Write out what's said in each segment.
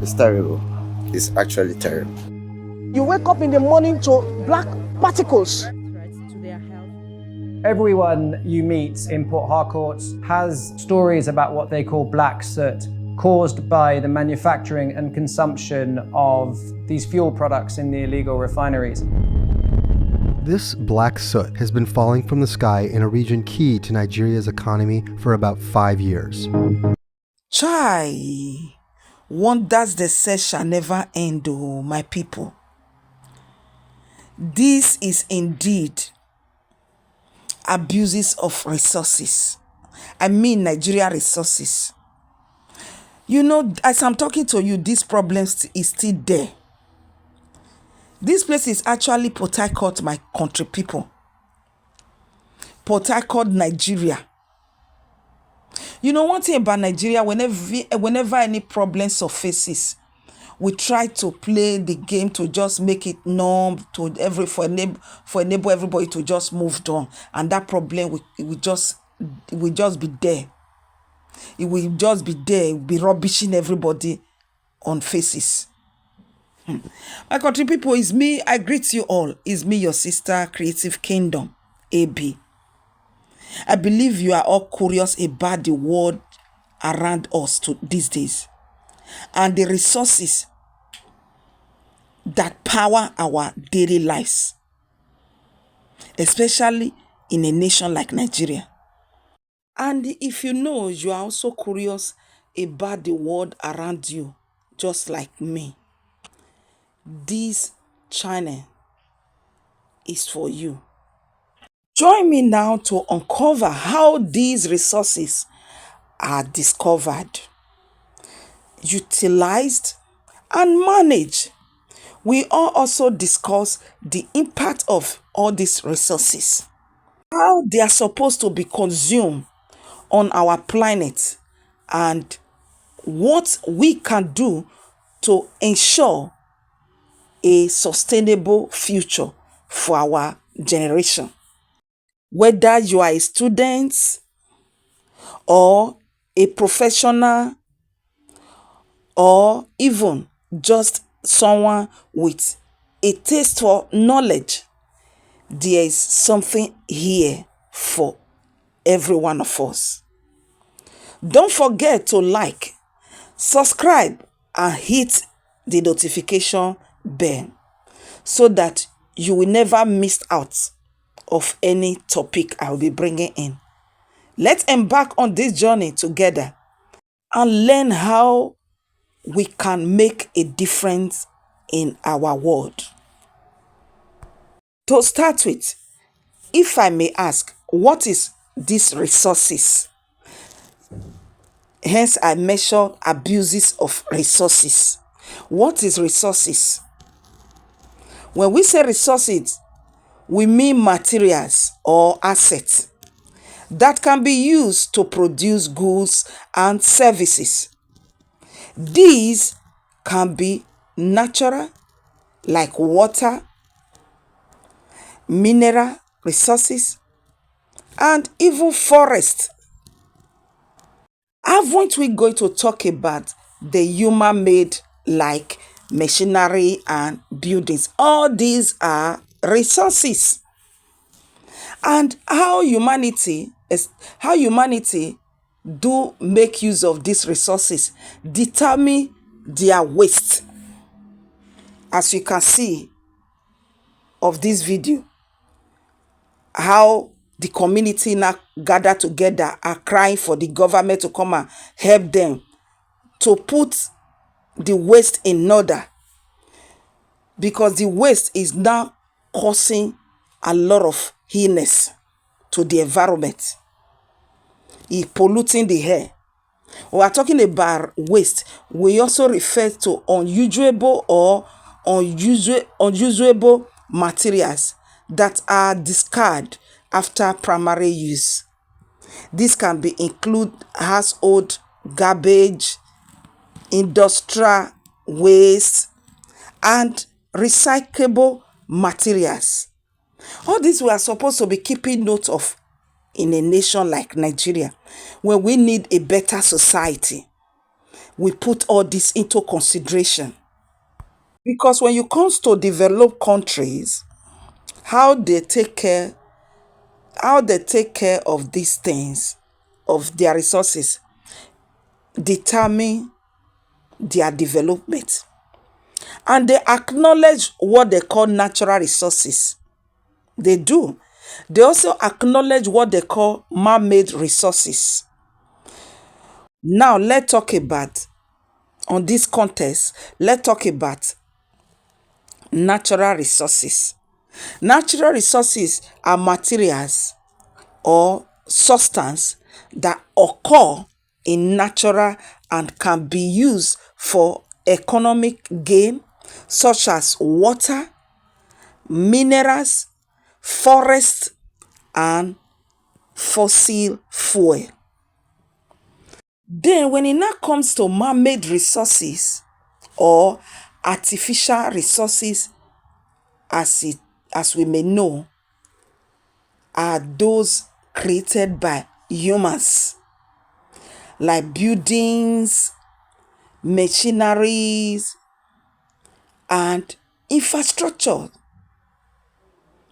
It's terrible. It's actually terrible. You wake up in the morning to black particles. Everyone you meet in Port Harcourt has stories about what they call black soot, caused by the manufacturing and consumption of these fuel products in the illegal refineries. This black soot has been falling from the sky in a region key to Nigeria's economy for about 5 years. Chai, wonders they say shall never end, oh, my people. This is indeed abuses of resources. I mean Nigeria resources. You know, as I'm talking to you, this problem is still there. This place is actually Port Harcourt, my country people. Port Harcourt, Nigeria. You know one thing about Nigeria, whenever any problem surfaces, we try to play the game to just make it numb to enable everybody to just move on, and that problem will just be there. It will just be there. It will be rubbishing everybody on faces. My country people, is me. I greet you all. Is me, your sister, Creative Kingdom, AB. I believe you are all curious about the world around us these days and the resources that power our daily lives, especially in a nation like Nigeria. And if you know, you are also curious about the world around you, just like me, this channel is for you. Join me now to uncover how these resources are discovered, utilized, and managed. We all also discuss the impact of all these resources, how they are supposed to be consumed on our planet, and what we can do to ensure a sustainable future for our generation. Whether you are a student or a professional or even just someone with a taste for knowledge, there is something here for every one of us. Don't forget to like, subscribe, and hit the notification bell so that you will never miss out of any topic I will be bringing in. Let's embark on this journey together and learn how we can make a difference in our world. To start with, if I may ask, what is these resources? Hence, I mention abuses of resources. What is resources? When we say resources, we mean materials or assets that can be used to produce goods and services. These can be natural, like water, mineral resources, and even forest. Aren't we going to talk about the human-made, like machinery and buildings? All these are resources. And how humanity do make use of these resources determine their waste. As you can see of this video, how the community now gather together are crying for the government to come and help them to put the waste in order, because the waste is now causing a lot of illness to the environment. It's polluting the air. We are talking about waste. We also refer to unusable or unusable materials that are discarded after primary use. This can be include household garbage, industrial waste, and recyclable materials. All these we are supposed to be keeping note of in a nation like Nigeria, where we need a better society. we put all this into consideration. Because when you come to developed countries, how they take care of these things, of their resources, determine their development. And they acknowledge what they call natural resources. They do. They also acknowledge what they call man-made resources. Now, let's talk about, on this context, let's talk about natural resources. Natural resources are materials or substance that occur in natural and can be used for economic gain, such as water, minerals, forest, and fossil fuel. Then when it now comes to man-made resources or artificial resources, as we may know, are those created by humans, like buildings, machineries, and infrastructure.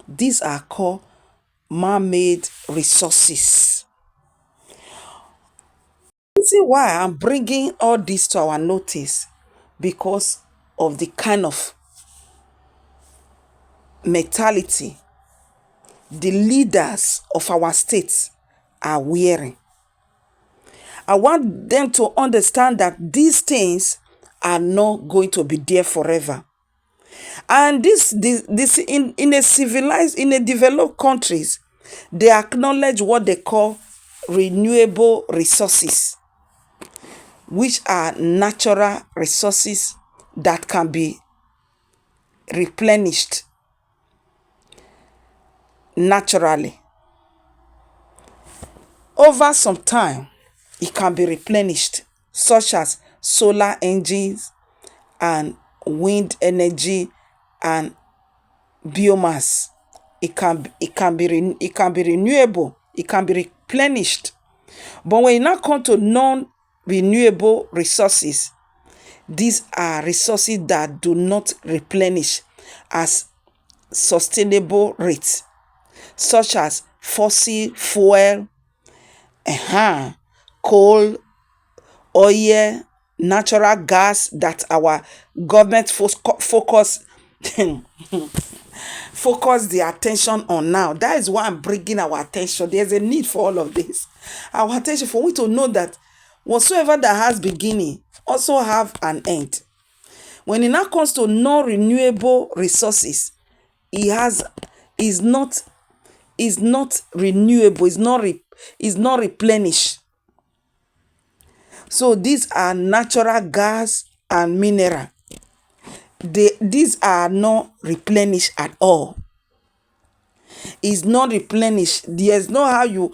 These are called man-made resources. See why I'm bringing all this to our notice? Because of the kind of mentality the leaders of our states are wearing. I want them to understand that these things are not going to be there forever. And this in a developed countries, they acknowledge what they call renewable resources, which are natural resources that can be replenished naturally. Over some time, it can be replenished, such as solar engines and wind energy and biomass. It can be renewable. It can be replenished. But when you now come to non-renewable resources, these are resources that do not replenish as sustainable rates, such as fossil fuel, coal, oil, natural gas that our government focus the attention on now. That is why I'm bringing our attention. There's a need for all of this. Our attention for we to know that whatsoever that has beginning also have an end. When it now comes to non-renewable resources, is not renewable, is not replenished. So these are natural gas and mineral. These are not replenished at all. Is not replenished. There's no how you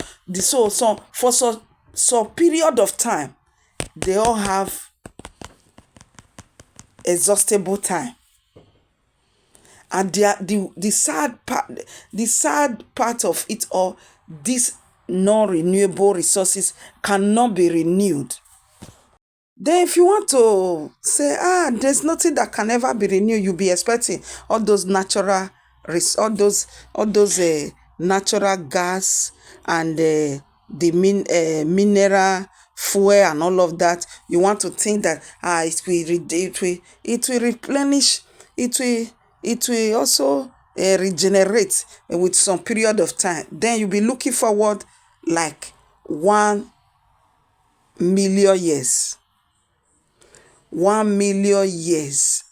for some period of time, they all have exhaustible time. And the sad part of it all, these non-renewable resources cannot be renewed. Then if you want to say, there's nothing that can ever be renewed, you'll be expecting all those natural natural gas and mineral fuel and all of that. You want to think that it will replenish, it will also regenerate with some period of time. Then you'll be looking forward like 1 million years. 1 million years.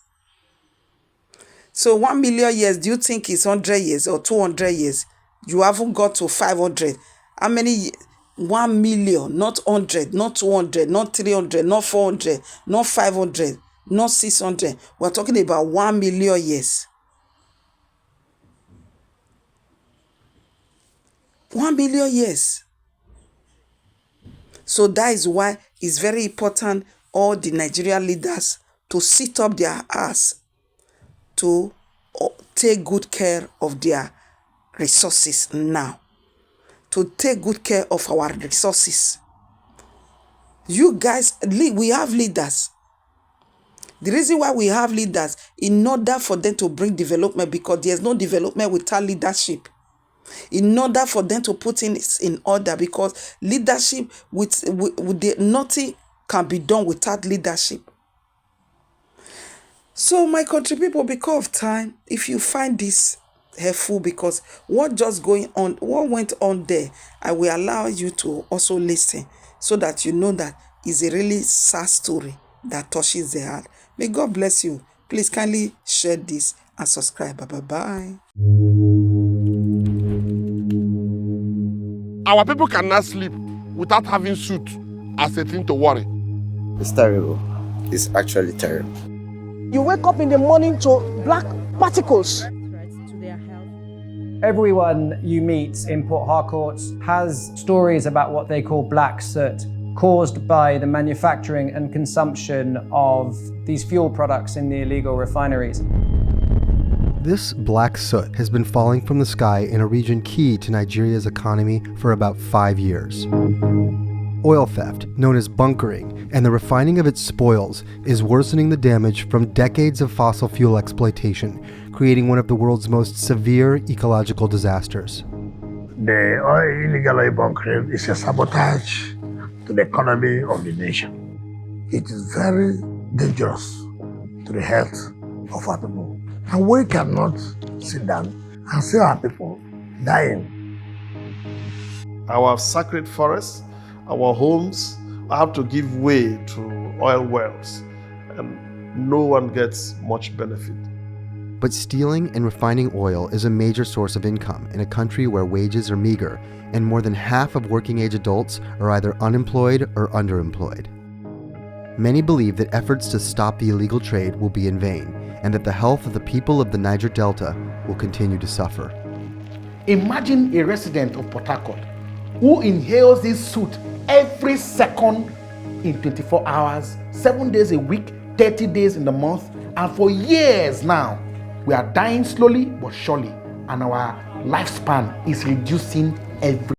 So 1 million years, do you think it's 100 years or 200 years? You haven't got to 500. How many? 1 million, not 100, not 200, not 300, not 400, not 500, not 600. We're talking about 1 million years. 1 million years. So that is why it's very important all the Nigerian leaders to sit up their ass to take good care of their resources now. To take good care of our resources. You guys, we have leaders. The reason why we have leaders, in order for them to bring development, because there's no development without leadership. In order for them to put things in order, because leadership, nothing can be done without leadership. So my country people, because of time, if you find this helpful, because what went on there, I will allow you to also listen, so that you know that it's a really sad story that touches the heart. May God bless you. Please kindly share this and subscribe. Bye-bye. Our people cannot sleep without having suit as a thing to worry. It's terrible. It's actually terrible. You wake up in the morning to black particles. Everyone you meet in Port Harcourt has stories about what they call black soot, caused by the manufacturing and consumption of these fuel products in the illegal refineries. This black soot has been falling from the sky in a region key to Nigeria's economy for about 5 years. Oil theft, known as bunkering, and the refining of its spoils is worsening the damage from decades of fossil fuel exploitation, creating one of the world's most severe ecological disasters. The illegal oil bunkering is a sabotage to the economy of the nation. It is very dangerous to the health of our people. And we cannot sit down and see our people dying. Our sacred forests, our homes have to give way to oil wells, and no one gets much benefit. But stealing and refining oil is a major source of income in a country where wages are meager, and more than half of working-age adults are either unemployed or underemployed. Many believe that efforts to stop the illegal trade will be in vain, and that the health of the people of the Niger Delta will continue to suffer. Imagine a resident of Port Harcourt who inhales this soot every second in 24 hours, 7 days a week, 30 days in the month, and for years now. We are dying slowly but surely, and our lifespan is reducing every